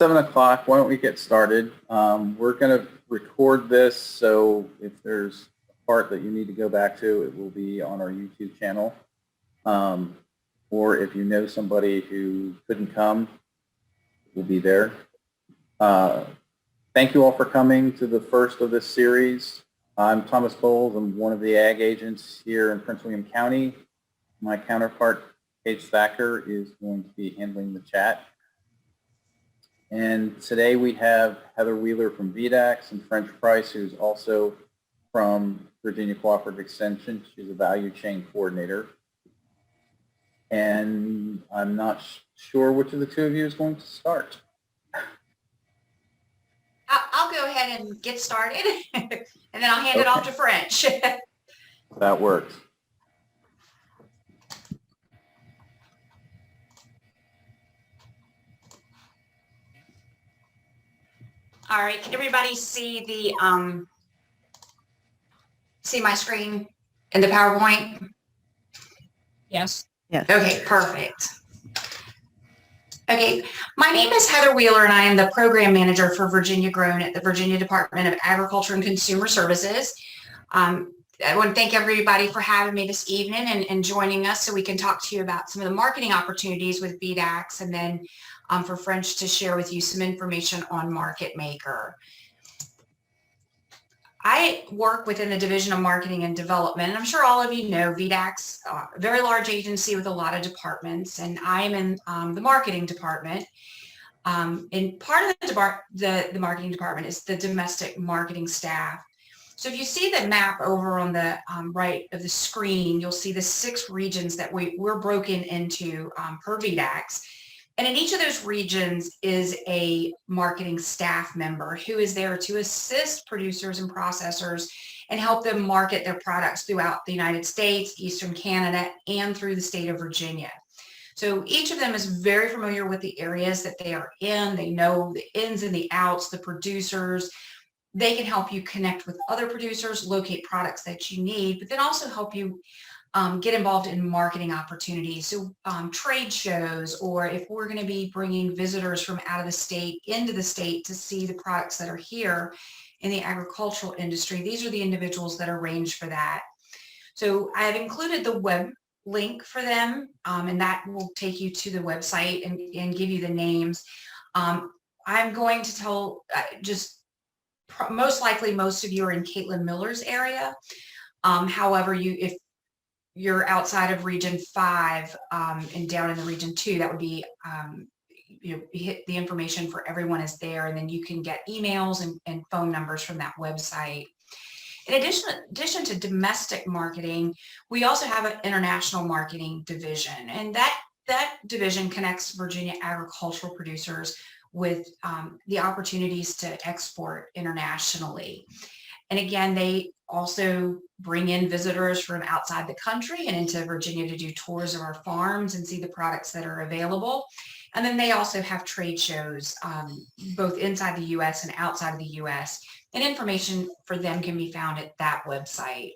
7 o'clock. Why don't we get started? We're going to record this, so if there's a part that you need to go back to, it will be on our YouTube channel. Or if you know somebody who couldn't come, it will be there. Thank you all for coming to the first of this series. I'm Thomas Bowles. I'm one of the ag agents here in Prince William County. My counterpart, Paige Thacker, is going to be handling the chat. And today we have Heather Wheeler from VDAX and French Price, who's also from Virginia Cooperative Extension. She's a value chain coordinator. And I'm not sure which of the two of you is going to start. I'll go ahead and get started, and then I'll hand it off to French. That works. All right, can everybody see the see my screen in the PowerPoint? Yes. Yes. Okay, perfect. Okay, my name is Heather Wheeler, and I am the program manager for Virginia Grown at the Virginia Department of Agriculture and Consumer Services. I want to thank everybody for having me this evening and joining us so we can talk to you about some of the marketing opportunities with VDAX, and then for French to share with you some information on Market Maker. I work within the Division of Marketing and Development, and I'm sure all of you know VDAX, a very large agency with a lot of departments, and I am in the marketing department. And part of the marketing department is the domestic marketing staff. So if you see the map over on the right of the screen, you'll see the 6 regions that we're broken into per VDAX. And in each of those regions is a marketing staff member who is there to assist producers and processors and help them market their products throughout the United States, Eastern Canada, and through the state of Virginia. So each of them is very familiar with the areas that they are in. They know the ins and the outs, the producers. They can help you connect with other producers, locate products that you need, but then also help you get involved in marketing opportunities. So trade shows, or if we're going to be bringing visitors from out of the state into the state to see the products that are here in the agricultural industry, these are the individuals that are arranged for that. So I have included the web link for them, and that will take you to the website and give you the names. I'm going to tell most likely most of you are in Caitlin Miller's area. However, if you're outside of region 5 and down in the region 2, that would be the information for everyone is there, and then you can get emails and phone numbers from that website. In addition to domestic marketing, we also have an international marketing division, and that division connects Virginia agricultural producers with the opportunities to export internationally. And again, they also bring in visitors from outside the country and into Virginia to do tours of our farms and see the products that are available. And then they also have trade shows, both inside the U.S. and outside of the U.S. And information for them can be found at that website.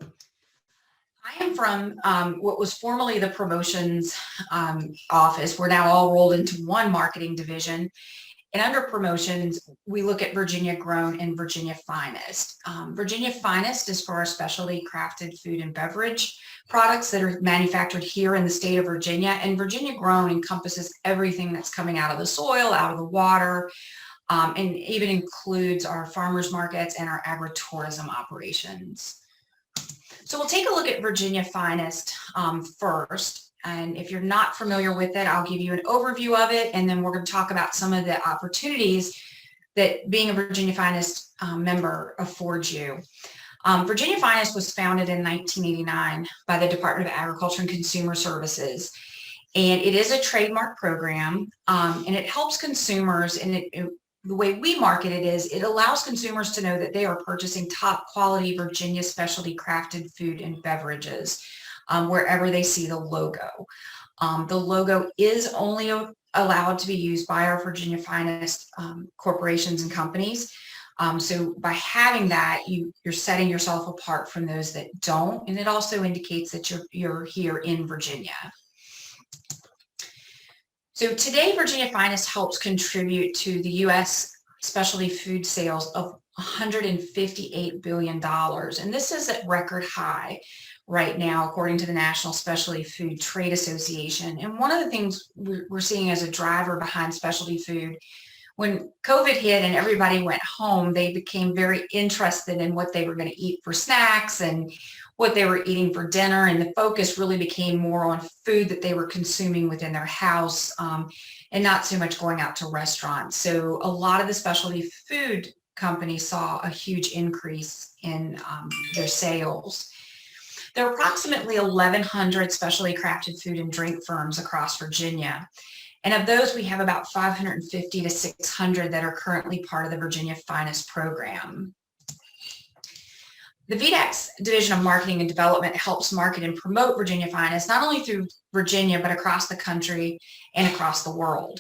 I am from what was formerly the promotions office. We're now all rolled into one marketing division. And under promotions, we look at Virginia Grown and Virginia Finest. Virginia Finest is for our specialty crafted food and beverage products that are manufactured here in the state of Virginia. And Virginia Grown encompasses everything that's coming out of the soil, out of the water, and even includes our farmers markets and our agritourism operations. So we'll take a look at Virginia Finest first. And if you're not familiar with it, I'll give you an overview of it, and then we're going to talk about some of the opportunities that being a Virginia Finest member affords you. Virginia Finest was founded in 1989 by the Department of Agriculture and Consumer Services, and it is a trademark program, and it helps consumers, and the way we market it is it allows consumers to know that they are purchasing top quality Virginia specialty crafted food and beverages. Wherever they see the logo. The logo is only allowed to be used by our Virginia Finest corporations and companies. So by having that, you're setting yourself apart from those that don't, and it also indicates that you're here in Virginia. So today, Virginia Finest helps contribute to the U.S. specialty food sales of $158 billion. And this is at record high right now, according to the National Specialty Food Trade Association. And one of the things we're seeing as a driver behind specialty food, when COVID hit and everybody went home, they became very interested in what they were going to eat for snacks and what they were eating for dinner. And the focus really became more on food that they were consuming within their house, and not so much going out to restaurants. So a lot of the specialty food companies saw a huge increase in their sales. There are approximately 1,100 specialty crafted food and drink firms across Virginia. And of those, we have about 550 to 600 that are currently part of the Virginia Finest program. The VDAX Division of Marketing and Development helps market and promote Virginia Finest, not only through Virginia, but across the country and across the world.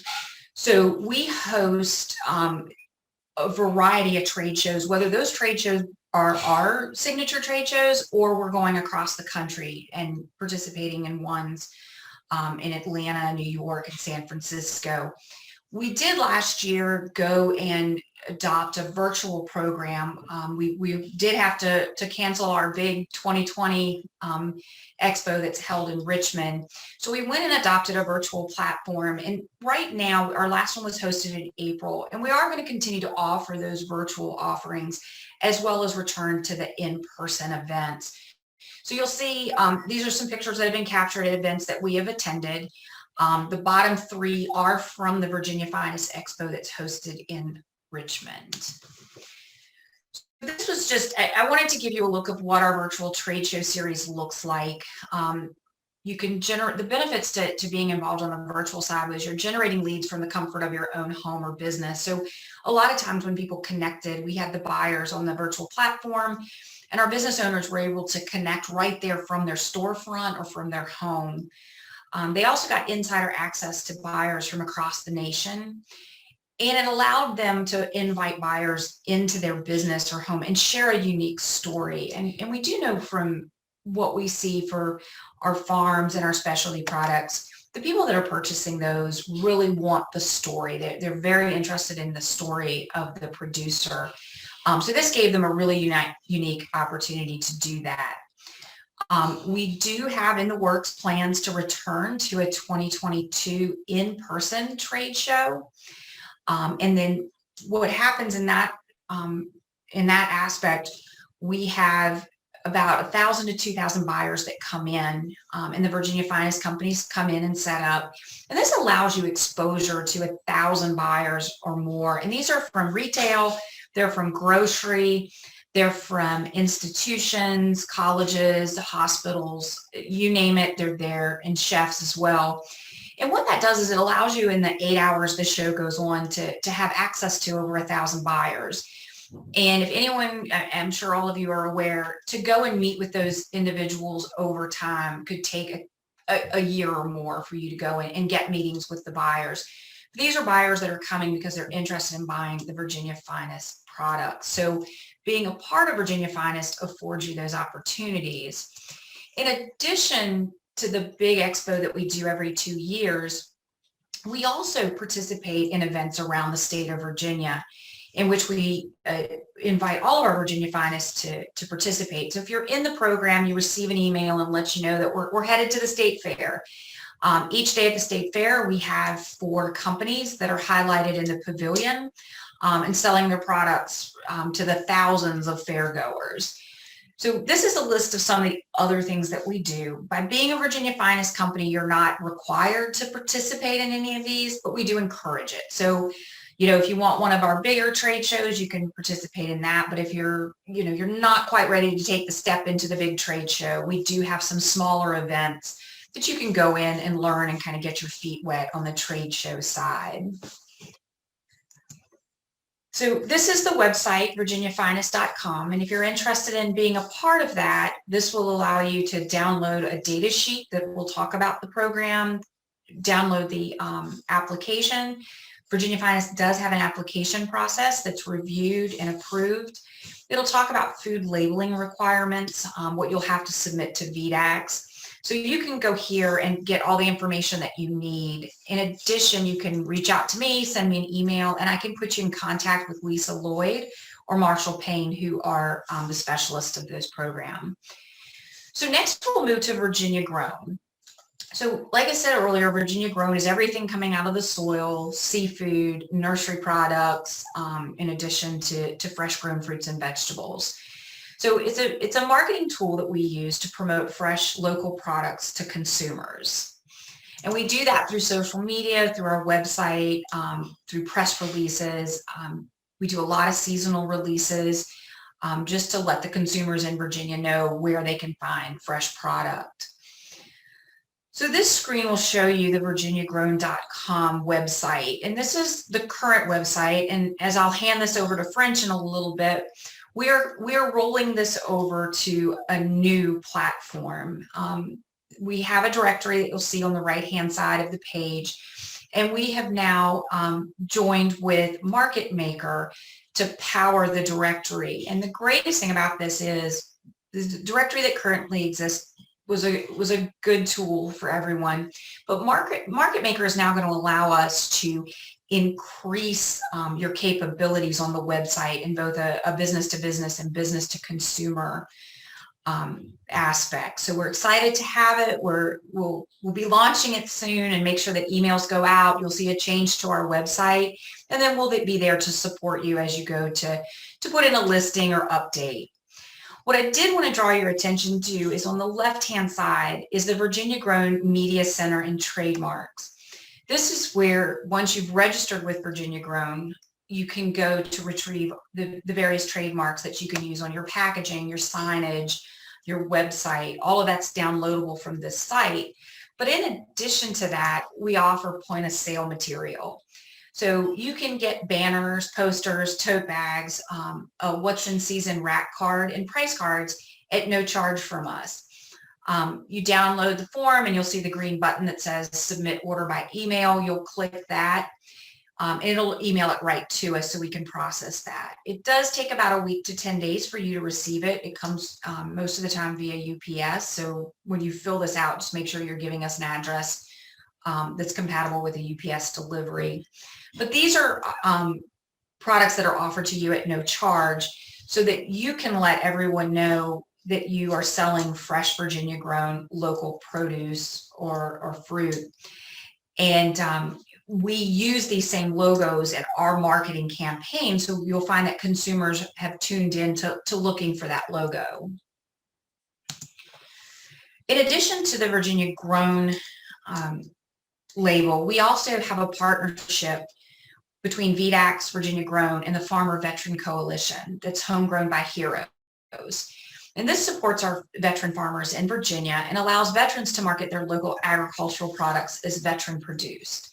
So we host a variety of trade shows, whether those trade shows are our signature trade shows or we're going across the country and participating in ones in Atlanta, New York, and San Francisco. We did last year go and adopt a virtual program. We did have to cancel our big 2020 expo that's held in Richmond. So we went and adopted a virtual platform. And right now, our last one was hosted in April. And we are going to continue to offer those virtual offerings as well as return to the in-person events. So you'll see these are some pictures that have been captured at events that we have attended. The bottom three are from the Virginia Finest Expo that's hosted in Richmond. This was just, I wanted to give you a look of what our virtual trade show series looks like. You can generate, the benefits to being involved on the virtual side was you're generating leads from the comfort of your own home or business. So a lot of times when people connected, we had the buyers on the virtual platform and our business owners were able to connect right there from their storefront or from their home. They also got insider access to buyers from across the nation, and it allowed them to invite buyers into their business or home and share a unique story. And we do know from what we see for our farms and our specialty products, the people that are purchasing those really want the story. They're very interested in the story of the producer. So this gave them a really unique opportunity to do that. We do have in the works plans to return to a 2022 in-person trade show. And then what happens in that aspect, we have about 1,000 to 2,000 buyers that come in, and the Virginia Finest companies come in and set up. And this allows you exposure to 1,000 buyers or more. And these are from retail, they're from grocery, they're from institutions, colleges, hospitals, you name it, they're there, and chefs as well. And what that does is it allows you in the 8 hours the show goes on to have access to over 1,000 buyers. And if anyone, I'm sure all of you are aware, to go and meet with those individuals over time could take a year or more for you to go in and get meetings with the buyers. These are buyers that are coming because they're interested in buying the Virginia Finest products. So being a part of Virginia Finest affords you those opportunities. In addition to the big expo that we do every 2 years, we also participate in events around the state of Virginia in which we invite all of our Virginia Finest to participate. So if you're in the program, you receive an email and let you know that we're headed to the state fair. Each day at the state fair, we have 4 companies that are highlighted in the pavilion and selling their products to the thousands of fairgoers. So this is a list of some of the other things that we do. By being a Virginia Finest company, you're not required to participate in any of these, but we do encourage it. So, you know, if you want one of our bigger trade shows, you can participate in that. But if you're not quite ready to take the step into the big trade show, we do have some smaller events that you can go in and learn and kind of get your feet wet on the trade show side. So this is the website, virginiafinest.com. And if you're interested in being a part of that, this will allow you to download a data sheet that will talk about the program, download the application. Virginia Finest does have an application process that's reviewed and approved. It'll talk about food labeling requirements, what you'll have to submit to VDAX. So you can go here and get all the information that you need. In addition, you can reach out to me, send me an email, and I can put you in contact with Lisa Lloyd or Marshall Payne, who are the specialists of this program. So next we'll move to Virginia Grown. So like I said earlier, Virginia Grown is everything coming out of the soil, seafood, nursery products, in addition to fresh grown fruits and vegetables. So it's a marketing tool that we use to promote fresh local products to consumers. And we do that through social media, through our website, through press releases. We do a lot of seasonal releases just to let the consumers in Virginia know where they can find fresh product. So this screen will show you the virginiagrown.com website. And this is the current website. And as I'll hand this over to French in a little bit, we're rolling this over to a new platform. We have a directory that you'll see on the right-hand side of the page. And we have now joined with Market Maker to power the directory. And the greatest thing about this is the directory that currently exists was a good tool for everyone, but Market Maker is now going to allow us to increase your capabilities on the website in both a business to business and business to consumer aspect. So we're excited to have it. We'll be launching it soon and make sure that emails go out. You'll see a change to our website, and then we'll be there to support you as you go to put in a listing or update. What I did want to draw your attention to is on the left-hand side is the Virginia Grown Media Center and Trademarks. This is where, once you've registered with Virginia Grown, you can go to retrieve the various trademarks that you can use on your packaging, your signage, your website. All of that's downloadable from this site. But in addition to that, we offer point of sale material. So you can get banners, posters, tote bags, a what's in season rack card, and price cards at no charge from us. You download the form and you'll see the green button that says submit order by email. You'll click that. And it'll email it right to us so we can process that. It does take about a week to 10 days for you to receive it. It comes most of the time via UPS. So when you fill this out, just make sure you're giving us an address that's compatible with a UPS delivery. But these are products that are offered to you at no charge so that you can let everyone know that you are selling fresh Virginia grown local produce or fruit. And we use these same logos in our marketing campaign. So you'll find that consumers have tuned in to looking for that logo. In addition to the Virginia Grown label, we also have a partnership between VDAX, Virginia Grown, and the Farmer Veteran Coalition that's homegrown by heroes. And this supports our veteran farmers in Virginia and allows veterans to market their local agricultural products as veteran produced.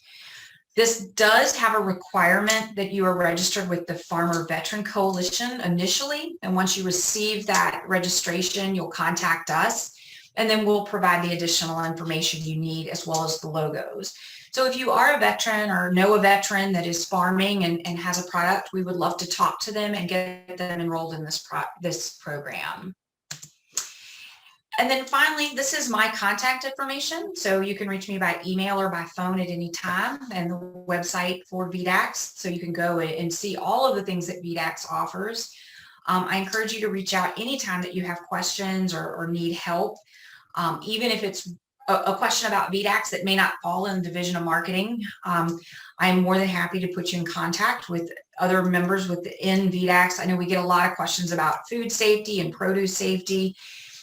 This does have a requirement that you are registered with the Farmer Veteran Coalition initially. And once you receive that registration, you'll contact us, and then we'll provide the additional information you need as well as the logos. So if you are a veteran or know a veteran that is farming and has a product, we would love to talk to them and get them enrolled in this program. And then finally, this is my contact information. So you can reach me by email or by phone at any time, and the website for VDAX. So you can go and see all of the things that VDAX offers. I encourage you to reach out anytime that you have questions or need help. Even if it's a question about VDAX that may not fall in the Division of Marketing, I am more than happy to put you in contact with other members within VDAX. I know we get a lot of questions about food safety and produce safety,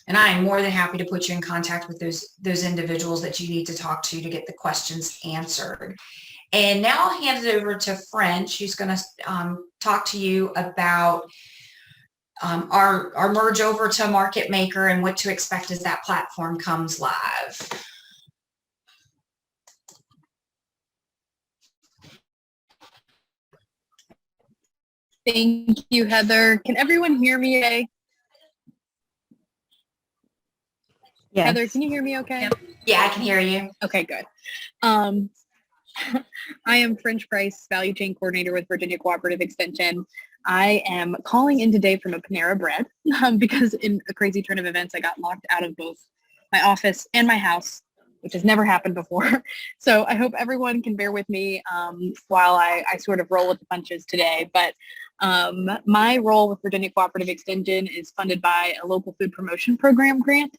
and I am more than happy to put you in contact with those individuals that you need to talk to get the questions answered. And now I'll hand it over to French, who's going to talk to you about our merge over to Market Maker and what to expect as that platform comes live. Thank you, Heather. Can everyone hear me okay? Yes. Heather, can you hear me okay? Yeah, I can hear you. Okay, good. I am French Price, Value Chain Coordinator with Virginia Cooperative Extension. I am calling in today from a Panera Bread because in a crazy turn of events, I got locked out of both my office, and my house, which has never happened before. So I hope everyone can bear with me while I sort of roll with the punches today. But my role with Virginia Cooperative Extension is funded by a local food promotion program grant.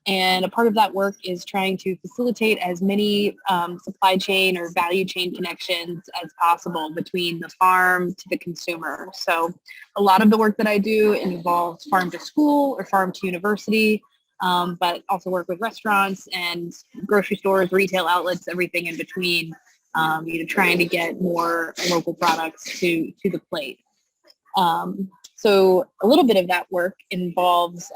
And a part of that work is trying to facilitate as many supply chain or value chain connections as possible between the farm to the consumer. So a lot of the work that I do involves farm to school or farm to university, but also work with restaurants and grocery stores, retail outlets, everything in between, trying to get more local products to the plate. So a little bit of that work involves,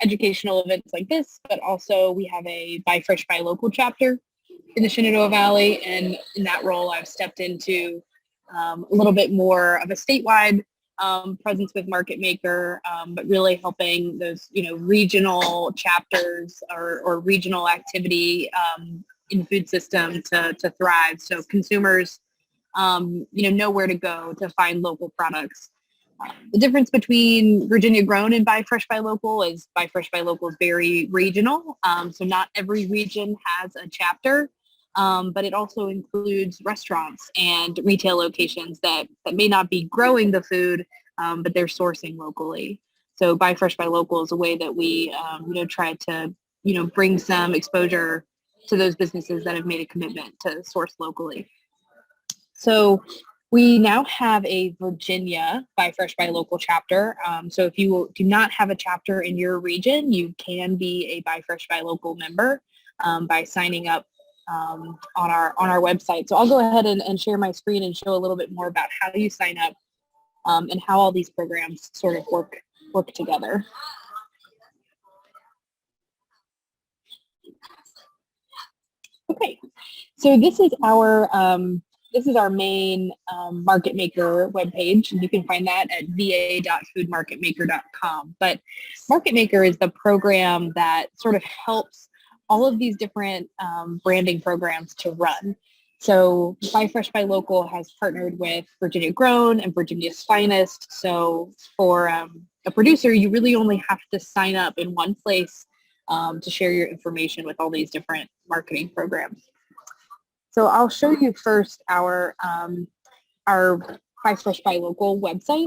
educational events like this, but also we have a Buy Fresh, Buy Local chapter in the Shenandoah Valley. And in that role, I've stepped into a little bit more of a statewide presence with Market Maker, but really helping those, regional chapters or regional activity in the food system to thrive. So consumers, know where to go to find local products. The difference between Virginia Grown and Buy Fresh, Buy Local is Buy Fresh, Buy Local is very regional. So not every region has a chapter, but it also includes restaurants and retail locations that may not be growing the food, but they're sourcing locally. So Buy Fresh, Buy Local is a way that we, try to, bring some exposure to those businesses that have made a commitment to source locally. So we now have a Virginia Buy Fresh, Buy Local chapter. So if you do not have a chapter in your region, you can be a Buy Fresh, Buy Local member by signing up on our website. So I'll go ahead and share my screen and show a little bit more about how you sign up and how all these programs sort of work together. Okay, so this is our main Market Maker webpage, and you can find that at va.foodmarketmaker.com. But Market Maker is the program that sort of helps all of these different branding programs to run. So Buy Fresh, Buy Local has partnered with Virginia Grown and Virginia's Finest. So for a producer, you really only have to sign up in one place to share your information with all these different marketing programs. So I'll show you first our Buy Fresh, Buy Local website.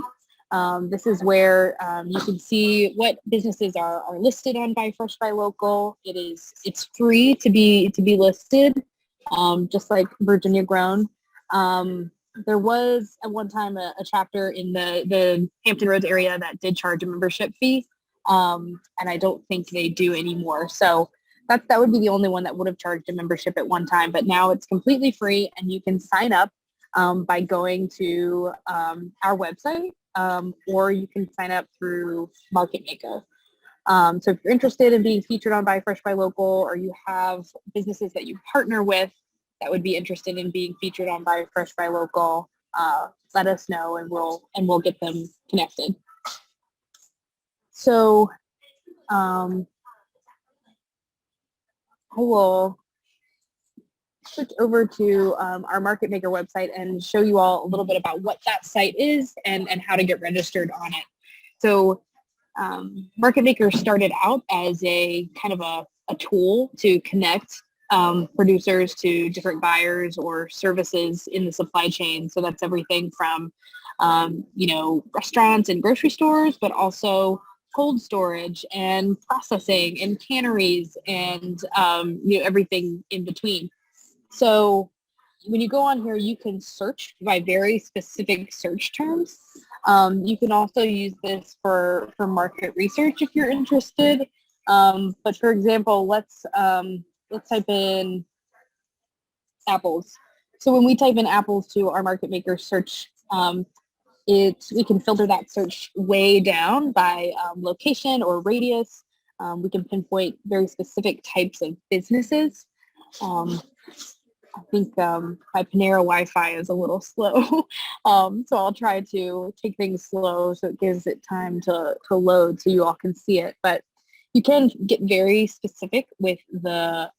This is where you can see what businesses are listed on Buy Fresh, Buy Local. It's free to be listed, just like Virginia Grown. There was at one time a chapter in the Hampton Roads area that did charge a membership fee, and I don't think they do anymore. So that would be the only one that would have charged a membership at one time, but now it's completely free, and you can sign up by going to our website, or you can sign up through Market Maker. So if you're interested in being featured on Buy Fresh, Buy Local, or you have businesses that you partner with that would be interested in being featured on Buy Fresh, Buy Local, let us know, and we'll get them connected. So I will switch over to our Market Maker website and show you all a little bit about what that site is and how to get registered on it. So Market Maker started out as a kind of a tool to connect producers to different buyers or services in the supply chain. So that's everything from, restaurants and grocery stores, but also cold storage and processing and canneries and, everything in between. So when you go on here, you can search by very specific search terms. You can also use this for market research if you're interested. But for example, let's type in apples. So when we type in apples to our Market Maker search, we can filter that search way down by location or radius. We can pinpoint very specific types of businesses. I think my Panera Wi-Fi is a little slow, so I'll try to take things slow so it gives it time to load so you all can see it. But you can get very specific with the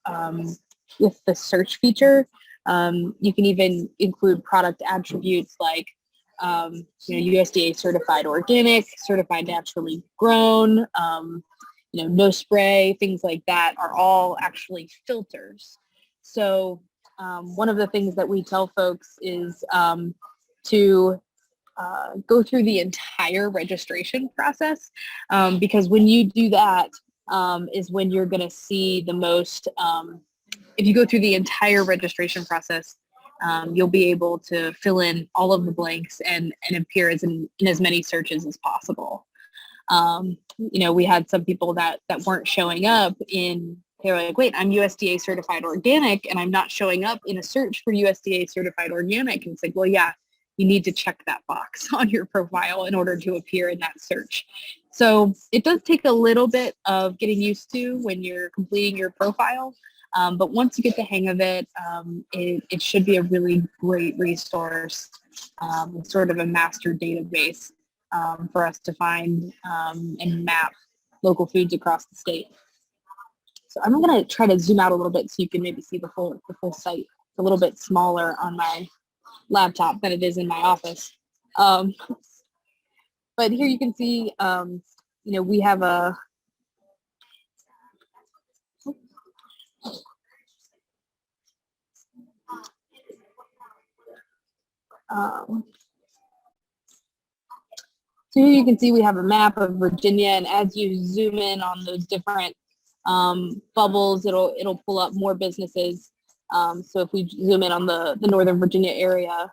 search feature. You can even include product attributes like USDA certified organic, certified naturally grown. no spray, things like that are all actually filters. So one of the things that we tell folks is to go through the entire registration process, because when you do that is when you're going to see the most, if you go through the entire registration process, you'll be able to fill in all of the blanks and appear in as many searches as possible. We had some people that weren't showing up they were like, wait, I'm USDA certified organic and I'm not showing up in a search for USDA certified organic. And it's like, well, yeah, you need to check that box on your profile in order to appear in that search. So it does take a little bit of getting used to when you're completing your profile. But once you get the hang of it, it should be a really great resource, sort of a master database for us to find and map local foods across the state. So I'm going to try to zoom out a little bit so you can maybe see the full site. It's a little bit smaller on my laptop than it is in my office. But here you can see, we have a so here you can see we have a map of Virginia, and as you zoom in on those different bubbles, it'll pull up more businesses. So if we zoom in on the Northern Virginia area,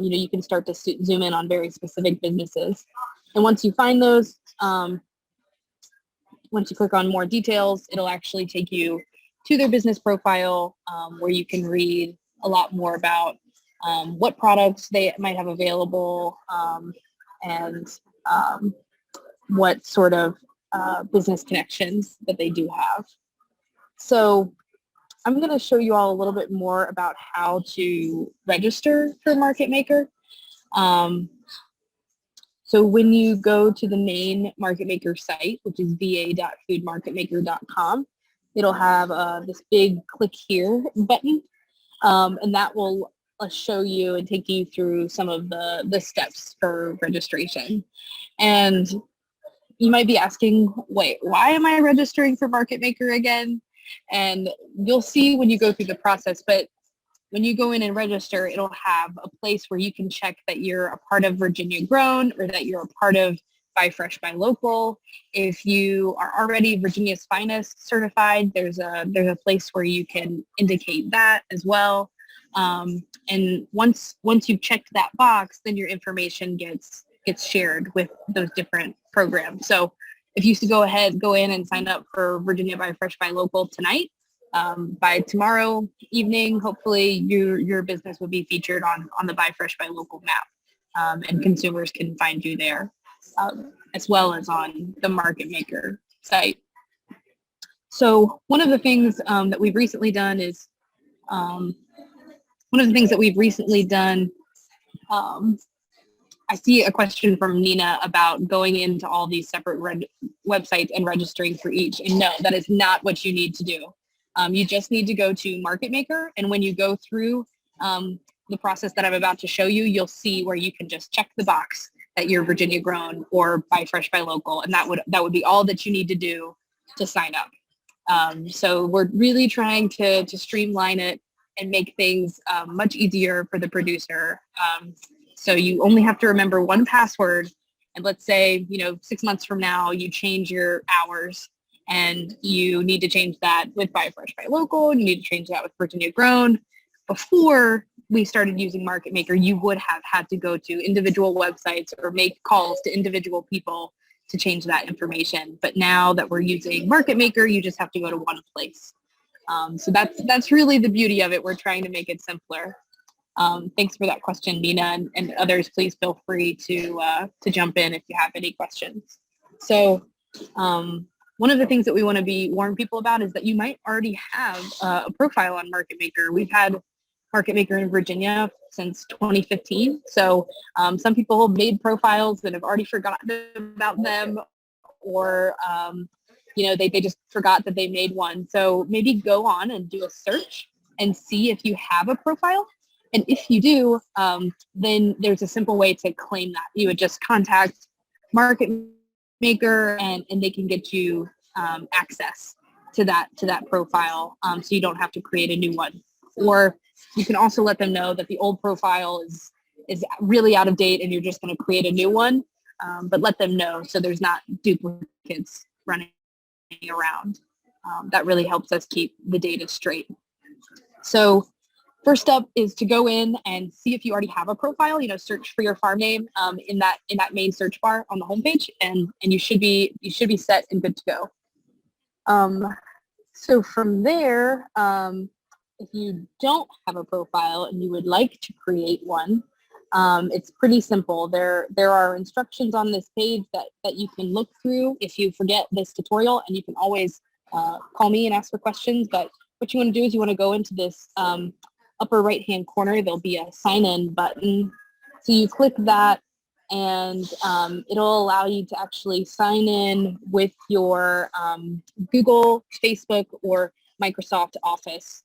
you can start to zoom in on very specific businesses. And once you find those, once you click on more details, it'll actually take you to their business profile, where you can read a lot more about what products they might have available, and what sort of business connections that they do have. So I'm going to show you all a little bit more about how to register for Market Maker. So when you go to the main Market Maker site, which is va.foodmarketmaker.com, it'll have this big click here button, and that will show you and take you through some of the steps for registration. And you might be asking, wait, why am I registering for Market Maker again? And you'll see when you go through the process, but when you go in and register, it'll have a place where you can check that you're a part of Virginia Grown or that you're a part of Buy Fresh, Buy Local. If you are already Virginia's Finest certified, there's a place where you can indicate that as well. And once you've checked that box, then your information gets shared with those different programs. So if you go in and sign up for Virginia Buy Fresh, Buy Local tonight, by tomorrow evening, hopefully your business will be featured on the Buy Fresh, Buy Local map, and consumers can find you there, as well as on the Market Maker site. So one of the things that we've recently done is, I see a question from Nina about going into all these separate websites and registering for each. And no, that is not what you need to do. You just need to go to Market Maker, and when you go through the process that I'm about to show you, you'll see where you can just check the box that you're Virginia Grown or Buy Fresh, Buy Local, and that would be all that you need to do to sign up. So we're really trying to streamline it and make things much easier for the producer. So you only have to remember one password, and let's say 6 months from now you change your hours, and you need to change that with Buy Fresh, Buy Local, and you need to change that with Virginia Grown. Before we started using Market Maker, you would have had to go to individual websites or make calls to individual people to change that information. But now that we're using Market Maker, you just have to go to one place. So that's really the beauty of it. We're trying to make it simpler. Thanks for that question, Nina, and others. Please feel free to jump in if you have any questions. So one of the things that we want to warn people about is that you might already have a profile on Market Maker. We've had Market Maker in Virginia since 2015. So some people have made profiles that have already forgotten about them, or they just forgot that they made one. So maybe go on and do a search and see if you have a profile. And if you do, then there's a simple way to claim that. You would just contact Market maker, and they can get you access to that profile, so you don't have to create a new one. Or you can also let them know that the old profile is really out of date and you're just going to create a new one, but let them know so there's not duplicates running around. That really helps us keep the data straight. So first up is to go in and see if you already have a profile. Search for your farm name in that main search bar on the homepage, and you should be set and good to go. So from there, if you don't have a profile and you would like to create one, it's pretty simple. There are instructions on this page that you can look through if you forget this tutorial, and you can always call me and ask for questions. But what you want to do is you want to go into this upper right hand corner. There'll be a sign in button. So you click that, and it'll allow you to actually sign in with your Google, Facebook, or Microsoft Office,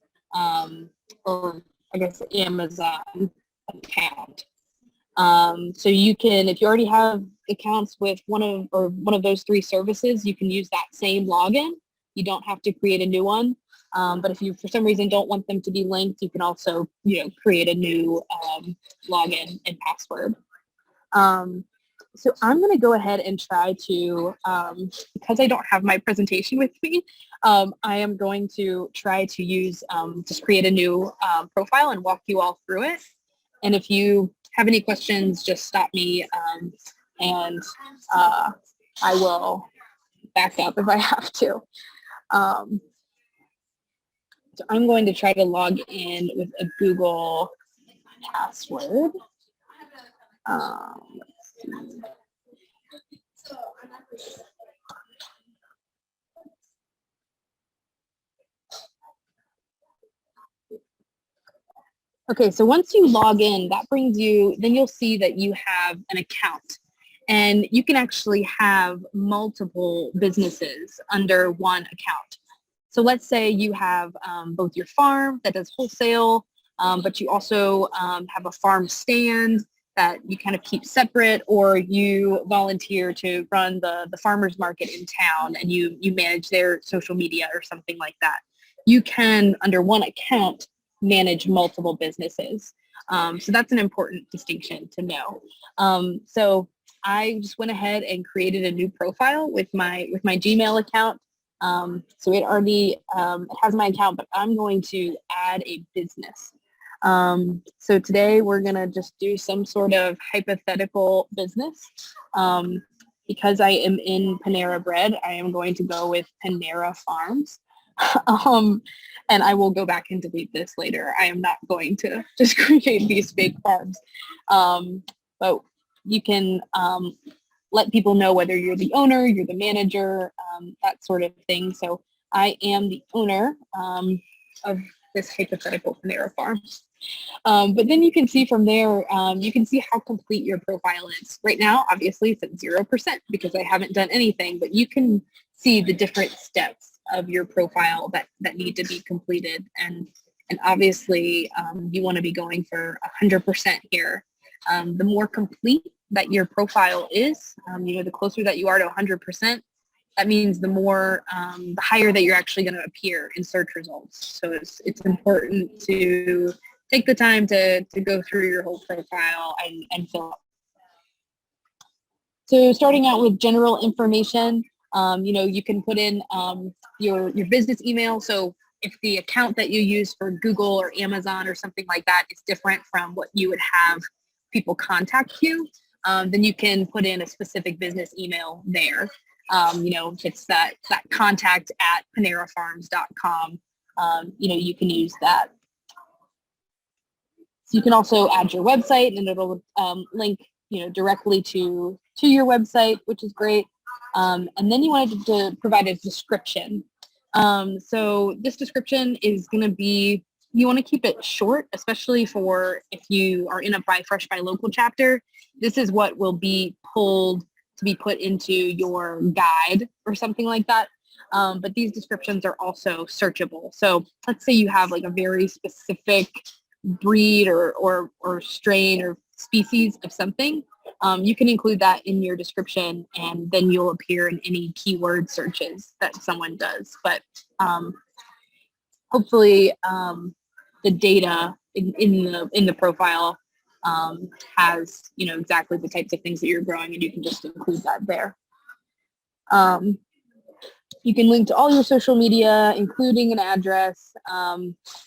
or I guess Amazon account. So you can, if you already have accounts with one of those three services, you can use that same login. You don't have to create a new one. But if you, for some reason, don't want them to be linked, you can also, create a new login and password. So I'm going to go ahead and try to, because I don't have my presentation with me, I am going to try to use, just create a new profile and walk you all through it. And if you have any questions, just stop me, and I will back up if I have to. So I'm going to try to log in with a Google password. Let's see. Okay, so once you log in, that brings you, then you'll see that you have an account, and you can actually have multiple businesses under one account. So let's say you have both your farm that does wholesale, but you also have a farm stand that you kind of keep separate, or you volunteer to run the farmers market in town and you manage their social media or something like that. You can, under one account, manage multiple businesses. So that's an important distinction to know. So I just went ahead and created a new profile with my Gmail account. So it already has my account, but I'm going to add a business. So today we're going to just do some sort of hypothetical business. Because I am in Panera Bread, I am going to go with Panera Farms. And I will go back and delete this later. I am not going to just create these fake farms. But you can let people know whether you're the owner, you're the manager, that sort of thing. So I am the owner of this hypothetical Panera farm. But then you can see from there, you can see how complete your profile is. Right now, obviously, it's at 0% because I haven't done anything, but you can see the different steps of your profile that need to be completed. And obviously, you want to be going for 100% here. The more complete that your profile is, the closer that you are to 100%, that means the more, the higher that you're actually going to appear in search results. So it's important to take the time to go through your whole profile and fill out. So starting out with general information, you can put in your business email. So if the account that you use for Google or Amazon or something like that is different from what you would have people contact you, then you can put in a specific business email there. If it's that contact at panerafarms.com, you can use that. So you can also add your website, and it'll link, directly to your website, which is great. And then you wanted to provide a description. So this description is going to be, you want to keep it short, especially for if you are in a Buy Fresh, Buy Local chapter. This is what will be pulled to be put into your guide or something like that. But these descriptions are also searchable. So let's say you have like a very specific breed or strain or species of something. you can include that in your description, and then you'll appear in any keyword searches that someone does. But hopefully the data in the profile has, you know, exactly the types of things that you're growing, and you can just include that there. You can link to all your social media, including an address.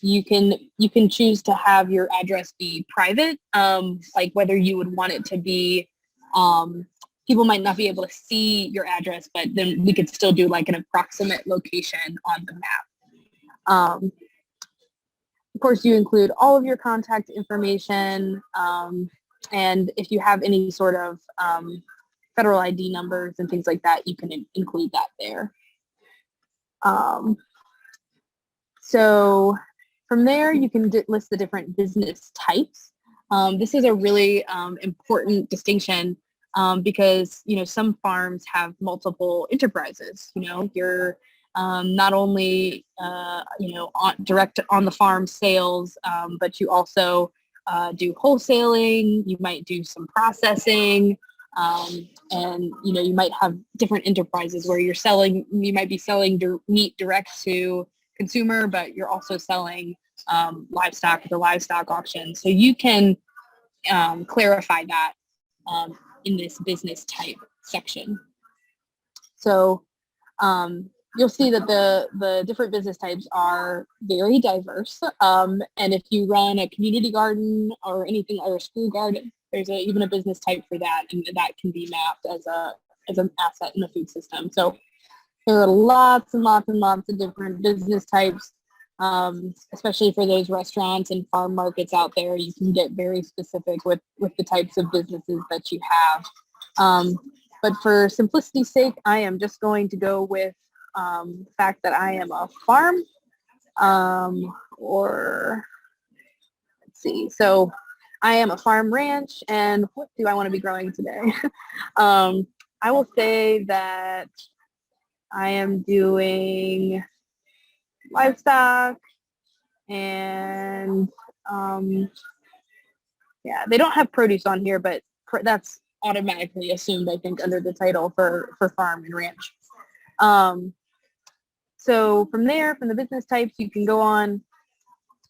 You can choose to have your address be private, like whether you would want it to be, people might not be able to see your address, but then we could still do like an approximate location on the map. Of course, you include all of your contact information, and if you have any sort of federal ID numbers and things like that, you can include that there. So from there, you can list the different business types. This is a really important distinction because, you know, some farms have multiple enterprises. You know, you're not only, you know, direct on the farm sales, but you also do wholesaling. You might do some processing. And, you know, you might have different enterprises where you might be selling meat direct to consumer, but you're also selling livestock at the livestock auction. So you can clarify that in this business type section. So you'll see that the different business types are very diverse. And if you run a community garden or anything, or a school garden, there's even a business type for that, and that can be mapped as an asset in the food system. So there are lots and lots and lots of different business types, especially for those restaurants and farm markets out there. You can get very specific with the types of businesses that you have. But for simplicity's sake, I am just going to go with the fact that I am a farm, or let's see. So I am a farm ranch, and what do I want to be growing today? I will say that I am doing livestock, and yeah, they don't have produce on here, but that's automatically assumed, I think, under the title for farm and ranch. So from there, from the business types, you can go on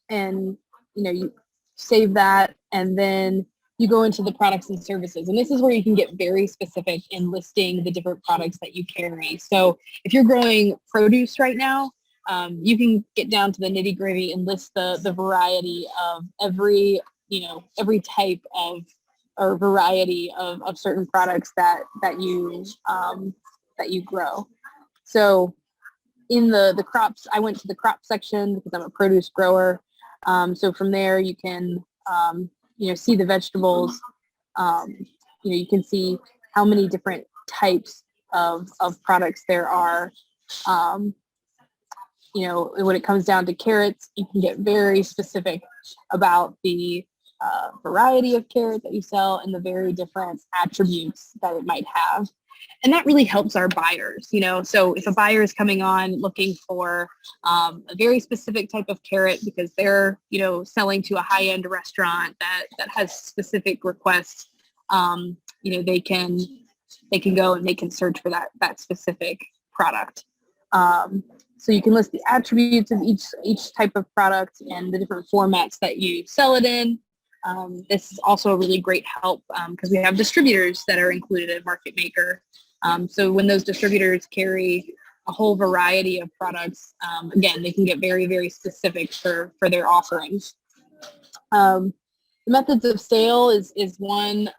and, you know, you save that, and then you go into the products and services. And this is where you can get very specific in listing the different products that you carry. So if you're growing produce right now, you can get down to the nitty gritty and list the variety of every type of, or variety of certain products that you grow. So in the crops, I went to the crop section because I'm a produce grower. So from there, you can see the vegetables. You can see how many different types of products there are. When it comes down to carrots, you can get very specific about the variety of carrot that you sell and the very different attributes that it might have. And that really helps our buyers, so if a buyer is coming on looking for a very specific type of carrot because they're, selling to a high-end restaurant that has specific requests, they can go and they can search for that specific product. So you can list the attributes of each type of product and the different formats that you sell it in. This is also a really great help because we have distributors that are included in Market Maker. So when those distributors carry a whole variety of products, again, they can get very, very specific for their offerings. The methods of sale is one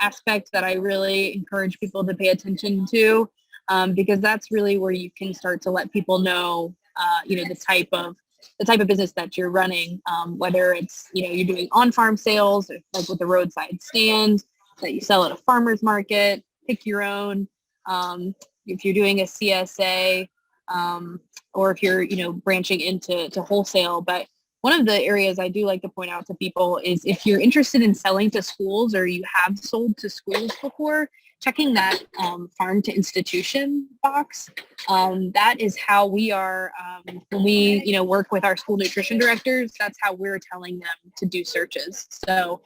aspect that I really encourage people to pay attention to because that's really where you can start to let people know, the type of business that you're running, whether it's, you're doing on-farm sales, like with the roadside stand, that you sell at a farmer's market, pick your own, if you're doing a CSA, or if you're, branching into wholesale. But one of the areas I do like to point out to people is if you're interested in selling to schools or you have sold to schools before, checking that farm to institution box. That is how we are, when we, work with our school nutrition directors, that's how we're telling them to do searches. So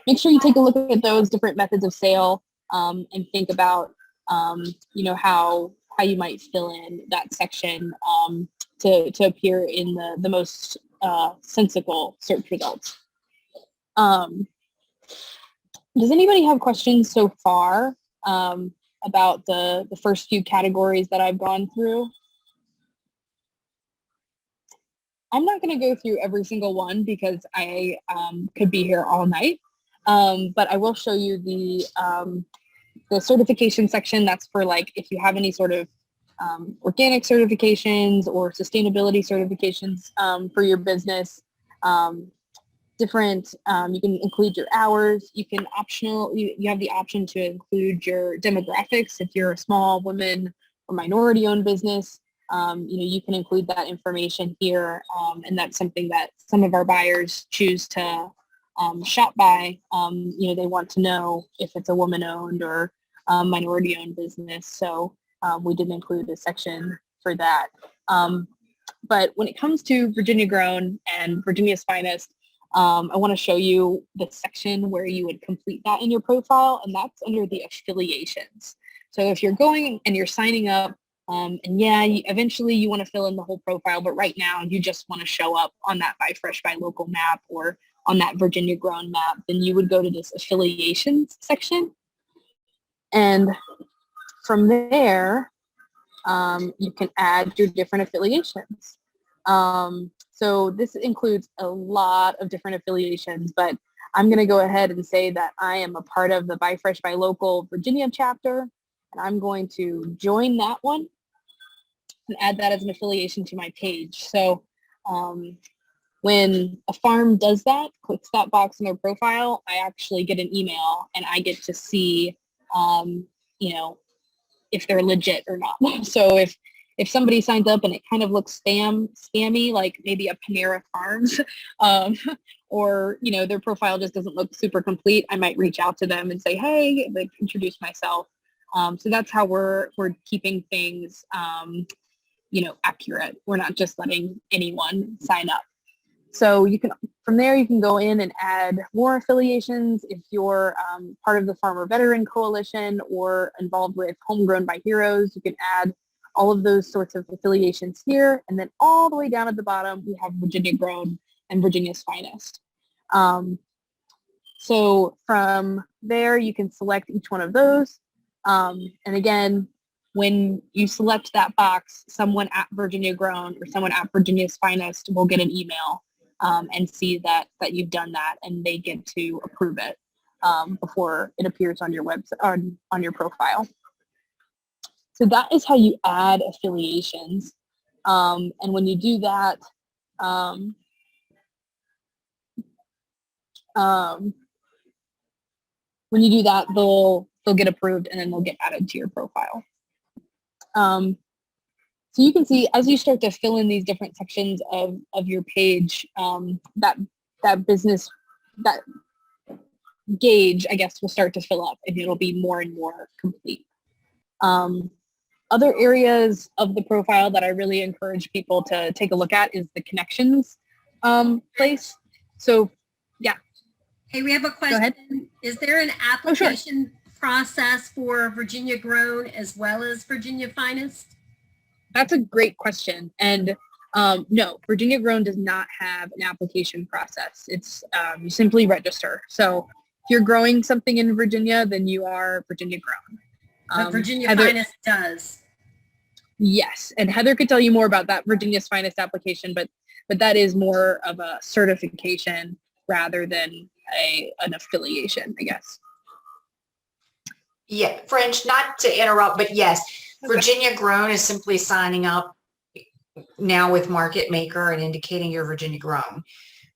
Make sure you take a look at those different methods of sale and think about, you know, how you might fill in that section to appear in the most sensible search results. Does anybody have questions so far about the first few categories that I've gone through? I'm not going to go through every single one because I could be here all night, but I will show you the certification section. That's for like if you have any sort of organic certifications or sustainability certifications for your business. Different, you can include your hours. You can you have the option to include your demographics. If you're a small woman or minority owned business, you know, you can include that information here. And that's something that some of our buyers choose to shop by. You know, they want to know if it's a woman owned or minority owned business. So we did include a section for that. But when it comes to Virginia Grown and Virginia's Finest, I want to show you the section where you would complete that in your profile, and that's under the affiliations. So if you're going and you're signing up, and yeah, eventually you want to fill in the whole profile, but right now you just want to show up on that Buy Fresh, Buy Local map or on that Virginia Grown map, then you would go to this affiliations section. And from there, you can add your different affiliations. So this includes a lot of different affiliations, but I'm going to go ahead and say that I am a part of the Buy Fresh, Buy Local Virginia chapter, and I'm going to join that one and add that as an affiliation to my page. So when a farm does that, clicks that box in their profile, I actually get an email and I get to see, you know, if they're legit or not. So if somebody signs up and it kind of looks scammy, like maybe a Panera Farms, or, you know, their profile just doesn't look super complete, I might reach out to them and say, hey, like introduce myself. So that's how we're keeping things, you know, accurate. We're not just letting anyone sign up. So you can, from there, you can go in and add more affiliations. If you're part of the Farmer Veteran Coalition or involved with Homegrown by Heroes, you can add all of those sorts of affiliations here. And then all the way down at the bottom, we have Virginia Grown and Virginia's Finest. So from there, you can select each one of those. And again, when you select that box, someone at Virginia Grown or someone at Virginia's Finest will get an email and see that you've done that, and they get to approve it before it appears on your website, on your profile. So that is how you add affiliations. And when you do that, they'll get approved and then they'll get added to your profile. So you can see as you start to fill in these different sections of your page, that business, that gauge, I guess, will start to fill up and it'll be more and more complete. Other areas of the profile that I really encourage people to take a look at is the connections place. So, yeah. Hey, we have a question. Go ahead. Is there an Oh, sure. application process for Virginia Grown as well as Virginia Finest? That's a great question. And no, Virginia Grown does not have an application process. It's you simply register. So if you're growing something in Virginia, then you are Virginia Grown. But Virginia Heather, Finest does. Yes, and Heather could tell you more about that Virginia's Finest application, but that is more of a certification rather than an affiliation, I guess. Yeah, French, not to interrupt, but yes, Okay. Virginia Grown is simply signing up now with Market Maker and indicating you're Virginia Grown.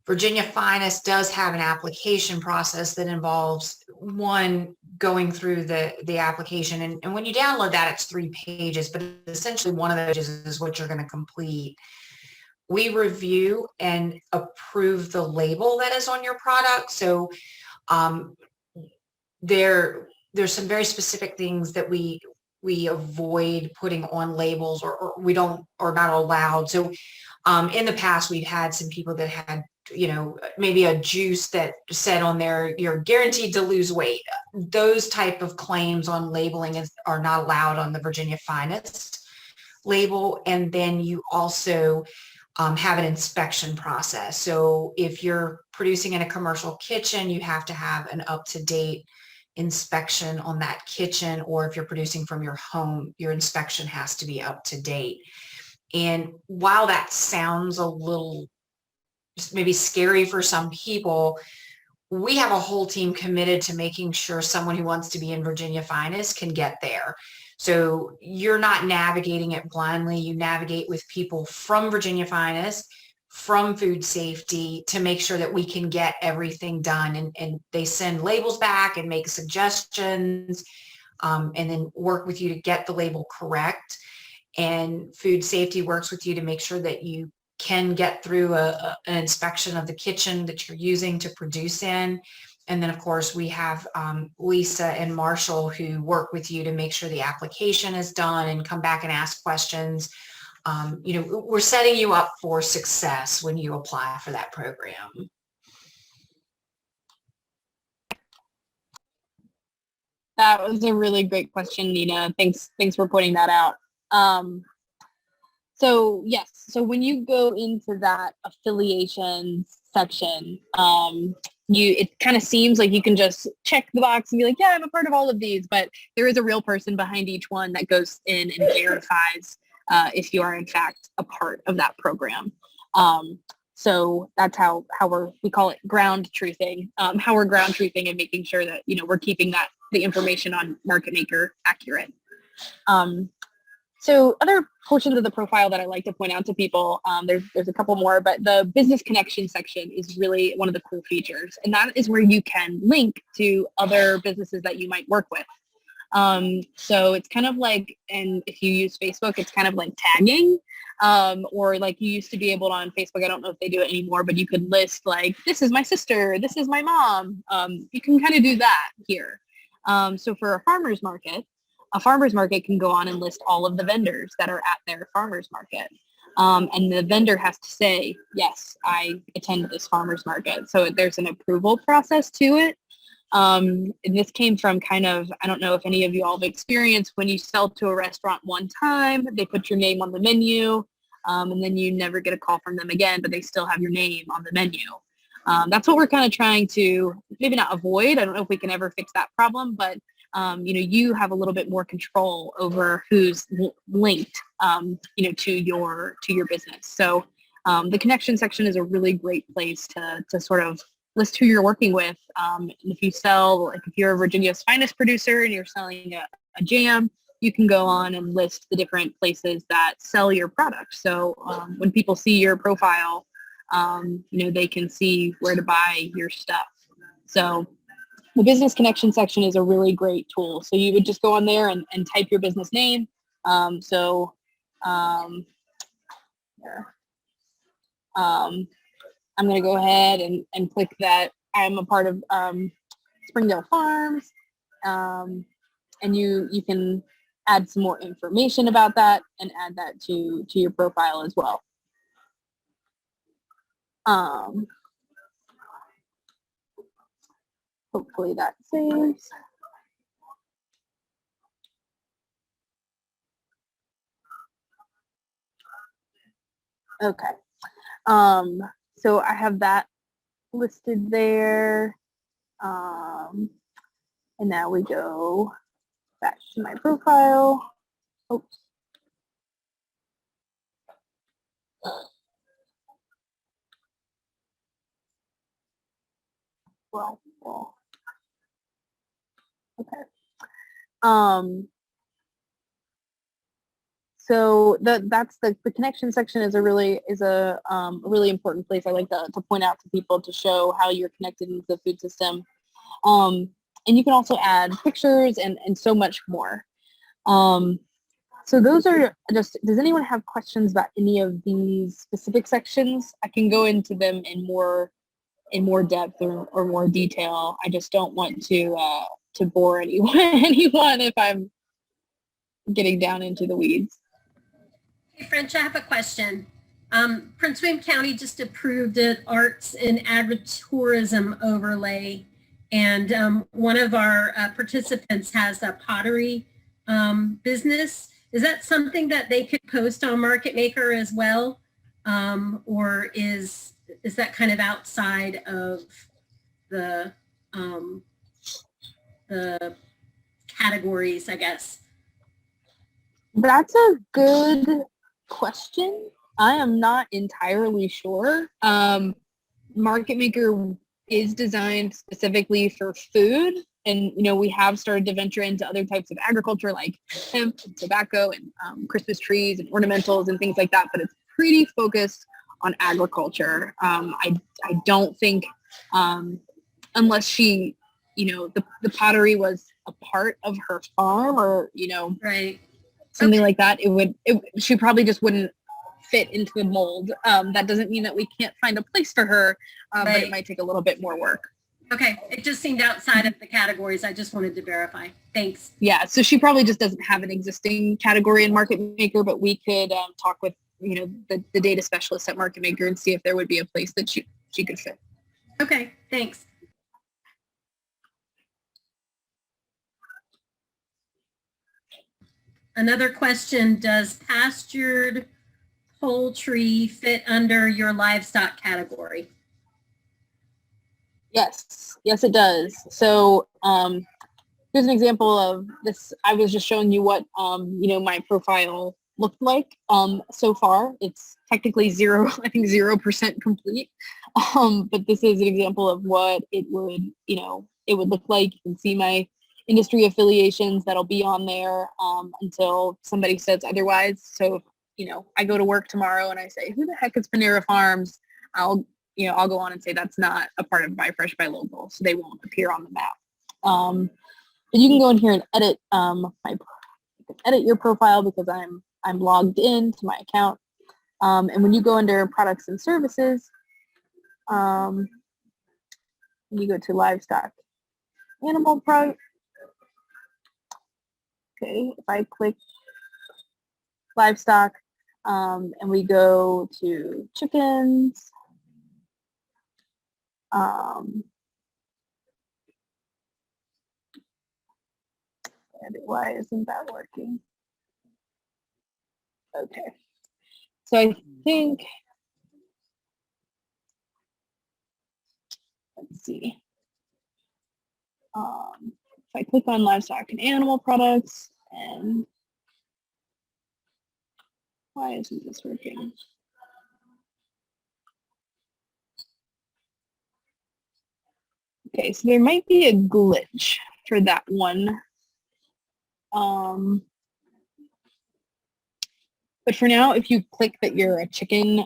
Virginia Finest does have an application process that involves one going through the application. And when you download that, it's 3 pages, but essentially one of those is what you're going to complete. We review and approve the label that is on your product. So there's some very specific things that we avoid putting on labels or we don't, or not allowed. So in the past, we've had some people that had maybe a juice that said on there, you're guaranteed to lose weight. Those type of claims on labeling are not allowed on the Virginia Finest label. And then you also have an inspection process. So if you're producing in a commercial kitchen, you have to have an up-to-date inspection on that kitchen, or if you're producing from your home, your inspection has to be up to date. And while that sounds a little maybe scary for some people, we have a whole team committed to making sure someone who wants to be in Virginia Finest can get there. So you're not navigating it blindly. You navigate with people from Virginia Finest, from food safety, to make sure that we can get everything done. And they send labels back and make suggestions, and then work with you to get the label correct. And food safety works with you to make sure that you can get through an inspection of the kitchen that you're using to produce in. And then, of course, we have Lisa and Marshall who work with you to make sure the application is done and come back and ask questions. We're setting you up for success when you apply for that program. That was a really great question, Nina. Thanks for pointing that out. So yes, so when you go into that affiliations section, it kind of seems like you can just check the box and be like, yeah, I'm a part of all of these, but there is a real person behind each one that goes in and verifies if you are in fact a part of that program. So that's how we call it ground truthing, how we're ground truthing and making sure that, we're keeping the information on Market Maker accurate. So other portions of the profile that I like to point out to people, there's a couple more, but the business connection section is really one of the cool features. And that is where you can link to other businesses that you might work with. So it's kind of like, and if you use Facebook, it's kind of like tagging, or like you used to be able to on Facebook. I don't know if they do it anymore, but you could list like, this is my sister, this is my mom. You can kind of do that here. So for a farmer's market can go on and list all of the vendors that are at their farmer's market. And the vendor has to say, yes, I attend this farmer's market. So there's an approval process to it. And this came from kind of, I don't know if any of you all have experienced when you sell to a restaurant one time, they put your name on the menu, and then you never get a call from them again, but they still have your name on the menu. That's what we're kind of trying to maybe not avoid. I don't know if we can ever fix that problem, but you have a little bit more control over who's linked, to your business. So the connection section is a really great place to sort of list who you're working with. If you sell, like if you're a Virginia's Finest producer and you're selling a jam, you can go on and list the different places that sell your product. So when people see your profile, they can see where to buy your stuff. So the business connection section is a really great tool. So you would just go on there and type your business name. I'm going to go ahead and click that I'm a part of Springdale Farms. And you can add some more information about that and add that to your profile as well. Hopefully that saves. Okay. So I have that listed there. And now we go back to my profile. Oops. Well. Okay. So that's the connection section is a really important place. I like to point out to people to show how you're connected into the food system. And you can also add pictures and so much more. So those are just, does anyone have questions about any of these specific sections? I can go into them in more depth or more detail. I just don't want to bore anyone if I'm getting down into the weeds. Hey, French, I have a question. Prince William County just approved an arts and agritourism overlay. And one of our participants has a pottery business. Is that something that they could post on Market Maker as well? Or is that kind of outside of the categories, I guess? That's a good question. I am not entirely sure. Market Maker is designed specifically for food, and we have started to venture into other types of agriculture like hemp and tobacco and Christmas trees and ornamentals and things like that, but it's pretty focused on agriculture. I don't think unless she, the pottery was a part of her farm or, Right. something like that, she probably just wouldn't fit into the mold. That doesn't mean that we can't find a place for her, but Right. it might take a little bit more work. Okay. It just seemed outside of the categories. I just wanted to verify. Thanks. Yeah, so she probably just doesn't have an existing category in Market Maker, but we could talk with, the data specialist at Market Maker and see if there would be a place that she could fit. Okay. Thanks. Another question, does pastured poultry fit under your livestock category? Yes, it does. So here's an example of this. I was just showing you what, my profile looked like. So far, it's technically 0% complete. But this is an example of what it would look like. You can see my industry affiliations that'll be on there until somebody says otherwise. So, I go to work tomorrow and I say, who the heck is Panera Farms? I'll go on and say that's not a part of Buy Fresh, Buy Local, so they won't appear on the map. But you can go in here and edit edit your profile because I'm logged in to my account. And when you go under products and services, when you go to livestock animal product, okay, if I click livestock and we go to chickens, why isn't that working? Okay, so I think, let's see. If I click on livestock and animal products, and why isn't this working? Okay, so there might be a glitch for that one. But for now, if you click that you're a chicken,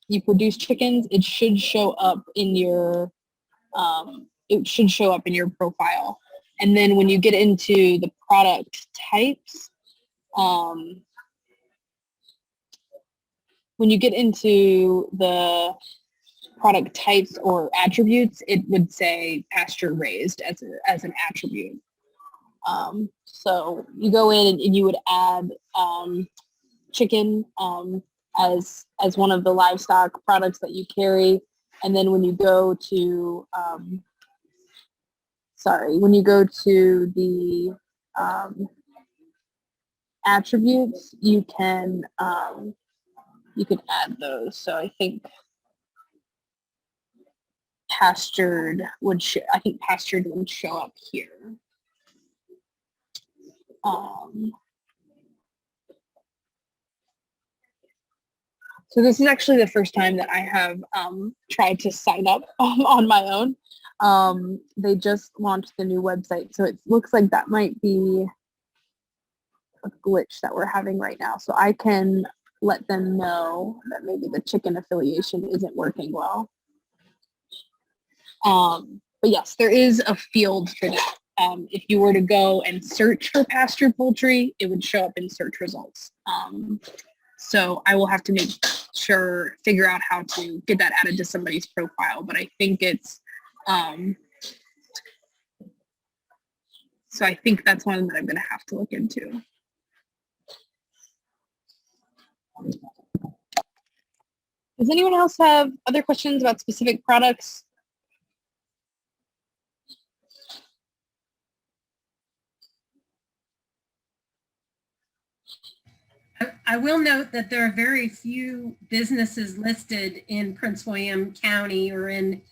you produce chickens, it should show up in your profile. And then when you get into the product types, when you get into the product types or attributes, it would say pasture raised as an attribute. So you go in and you would add chicken as one of the livestock products that you carry, and then when you go to the attributes, you can add those. So I think pastured would show up here. So this is actually the first time that I have tried to sign up on my own. They just launched the new website, so it looks like that might be a glitch that we're having right now. So I can let them know that maybe the chicken affiliation isn't working well. But yes, there is a field for that. If you were to go and search for pastured poultry, it would show up in search results. So I will have to figure out how to get that added to somebody's profile, but I think it's, so I think that's one that I'm going to have to look into. Does anyone else have other questions about specific products? I will note that there are very few businesses listed in Prince William County or in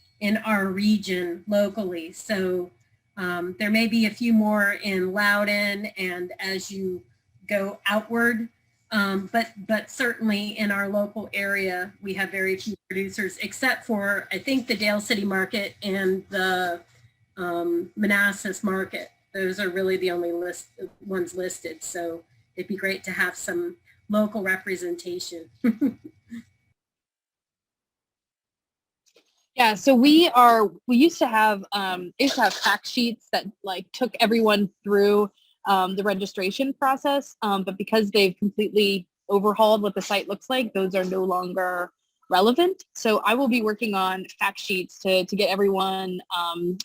our region locally. So there may be a few more in Loudoun and as you go outward, but certainly in our local area, we have very few producers, except for, I think, the Dale City Market and the Manassas Market. Those are really the only ones listed. So it'd be great to have some local representation. Yeah, so we used to have fact sheets that like took everyone through the registration process, but because they've completely overhauled what the site looks like, those are no longer relevant. So I will be working on fact sheets to get everyone,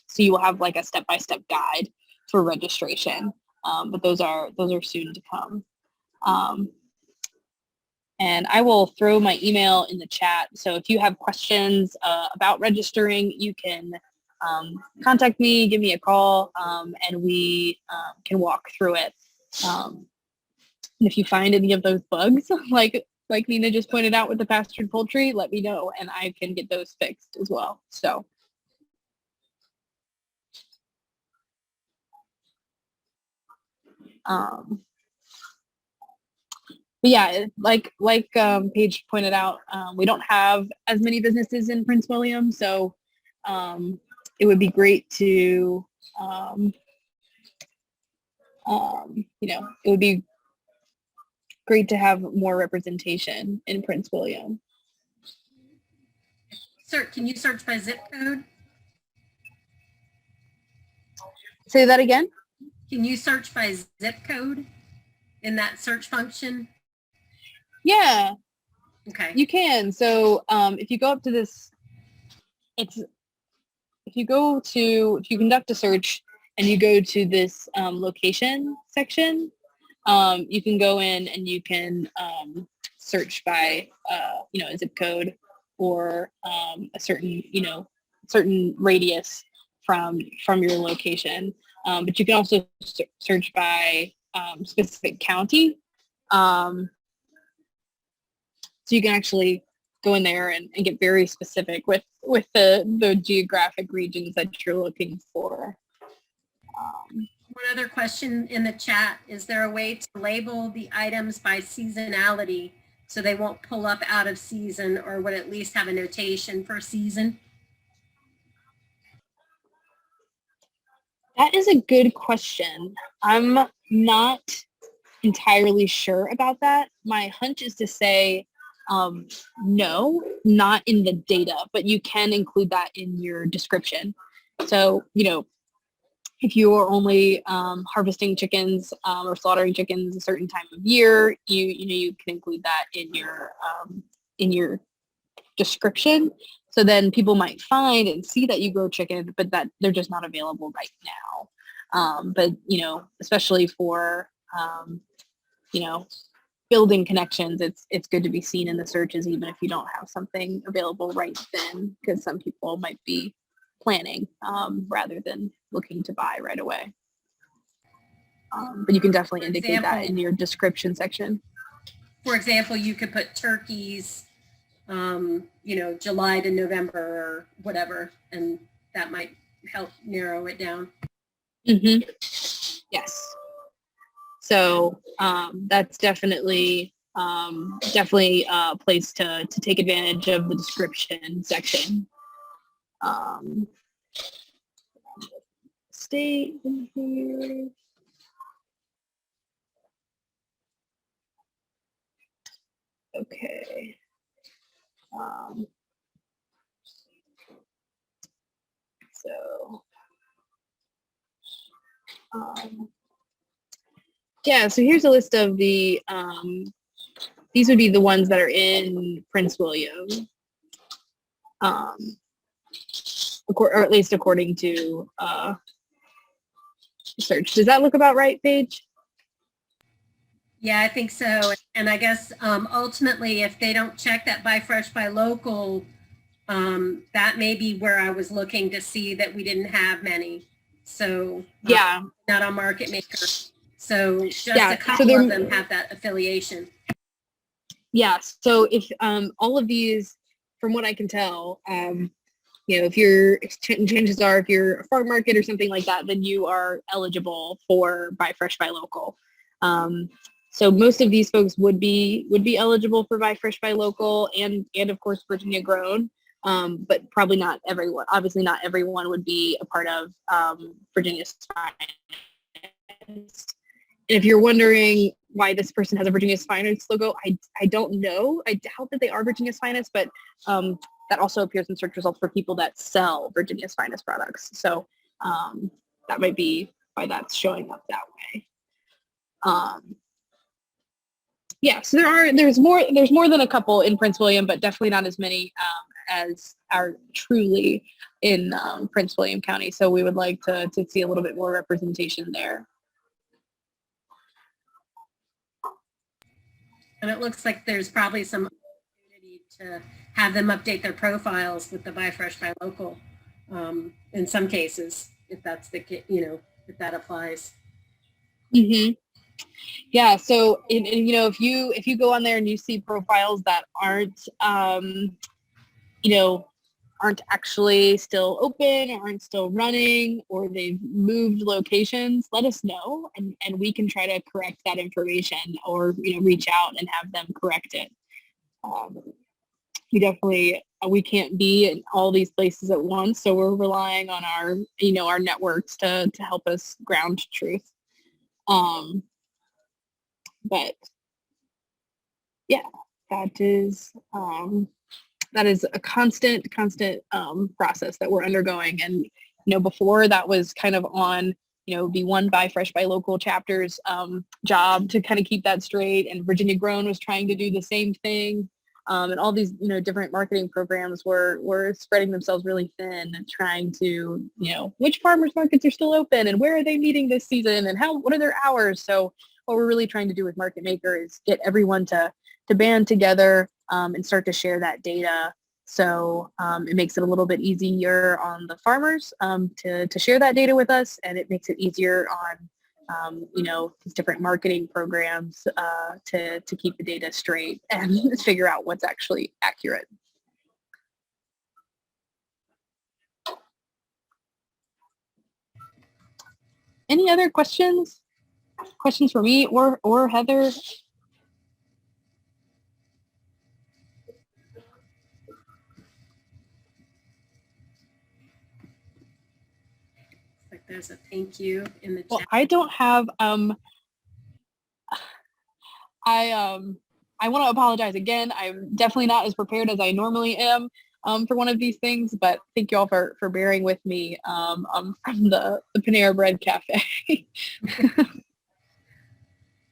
so you will have like a step-by-step guide for registration, but those are soon to come. And I will throw my email in the chat. So if you have questions about registering, you can contact me, give me a call, and we can walk through it. And if you find any of those bugs, like Nina just pointed out with the pastured poultry, let me know and I can get those fixed as well. So. But yeah, like Paige pointed out, we don't have as many businesses in Prince William, so it would be great to, it would be great to have more representation in Prince William. Sir, can you search by zip code? Say that again? Can you search by zip code in that search function? Yeah, Okay. you can. So if you go up to this, if you conduct a search and you go to this location section, you can go in and you can search by, a zip code or a certain radius from your location. But you can also search by specific county. So you can actually go in there and get very specific with the geographic regions that you're looking for. One other question in the chat, is there a way to label the items by seasonality so they won't pull up out of season, or would at least have a notation for season? That is a good question. I'm not entirely sure about that. My hunch is to say no, not in the data, but you can include that in your description. So, if you are only harvesting chickens or slaughtering chickens a certain time of year, you can include that in your description. So then people might find and see that you grow chicken, but that they're just not available right now. But especially for building connections, it's good to be seen in the searches, even if you don't have something available right then, because some people might be planning rather than looking to buy right away. But you can definitely indicate that in your description section. For example, you could put turkeys, July to November or whatever, and that might help narrow it down. Mm-hmm. Yes. So that's definitely a place to take advantage of the description section. State in here. Okay. Yeah, so here's a list of the, these would be the ones that are in Prince William, or at least according to search. Does that look about right, Paige? Yeah, I think so. And I guess ultimately, if they don't check that buy fresh, buy local, that may be where I was looking to see that we didn't have many. So Yeah. not on Market Maker. So just Yeah, a so couple there- of them have that affiliation. Yeah. So if all of these, from what I can tell, if you're chances are if you're a farm market or something like that, then you are eligible for buy fresh, buy local. So most of these folks would be eligible for buy fresh, buy local, and of course Virginia grown. But probably not everyone. Obviously, not everyone would be a part of Virginia's Finest. If you're wondering why this person has a Virginia's Finest logo, I don't know. I doubt that they are Virginia's Finest, but that also appears in search results for people that sell Virginia's Finest products. So that might be why that's showing up that way. Yeah, so there's more than a couple in Prince William, but definitely not as many as are truly in Prince William County. So we would like to see a little bit more representation there. And it looks like there's probably some opportunity to have them update their profiles with the buy fresh, buy local in some cases, if that's the, if that applies. Mm-hmm. Yeah. So, if you go on there and you see profiles that aren't actually still open, or aren't still running, or they've moved locations, let us know, and we can try to correct that information, or reach out and have them correct it. We can't be in all these places at once, so we're relying on our networks to help us ground truth. But yeah, that is a constant process that we're undergoing. And before, that was kind of on the one buy fresh, buy local chapter's job to kind of keep that straight. And Virginia Grown was trying to do the same thing. And all these different marketing programs were spreading themselves really thin, trying to which farmers markets are still open, and where are they meeting this season, and what are their hours. So what we're really trying to do with Market Maker is get everyone to band together and start to share that data. So it makes it a little bit easier on the farmers to share that data with us, and it makes it easier on these different marketing programs to keep the data straight and figure out what's actually accurate. Any other questions? Questions for me or Heather? Like there's a thank you in the chat. Well, I don't have I want to apologize again. I'm definitely not as prepared as I normally am for one of these things, but thank you all for bearing with me. I'm from the Panera Bread Cafe.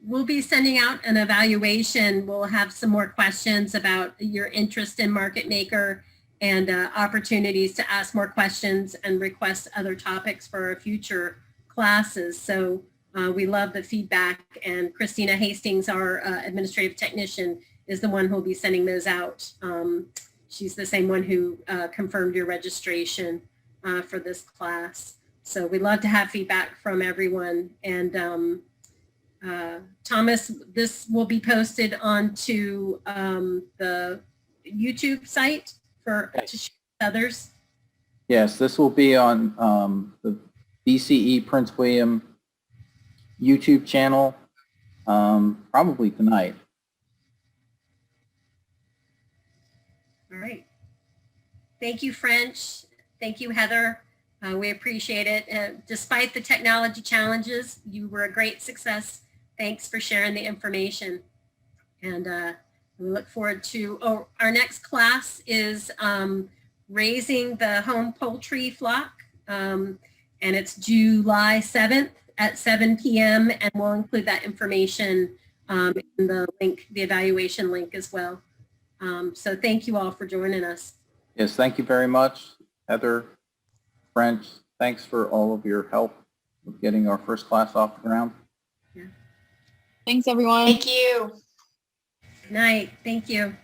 We'll be sending out an evaluation. We'll have some more questions about your interest in Market Maker and opportunities to ask more questions and request other topics for our future classes. So we love the feedback, and Christina Hastings, our administrative technician, is the one who will be sending those out. She's the same one who confirmed your registration for this class. So we love to have feedback from everyone. And Thomas, this will be posted onto the YouTube site to share with others. Yes, this will be on the VCE Prince William YouTube channel probably tonight. All right. Thank you, French. Thank you, Heather. We appreciate it. Despite the technology challenges, you were a great success. Thanks for sharing the information. And we look forward to, our next class is raising the home poultry flock. And it's July 7th at 7 p.m. And we'll include that information in the link, the evaluation link as well. So thank you all for joining us. Yes, thank you very much, Heather, French. Thanks for all of your help with getting our first class off the ground. Yeah. Thanks, everyone. Thank you. Night. Thank you.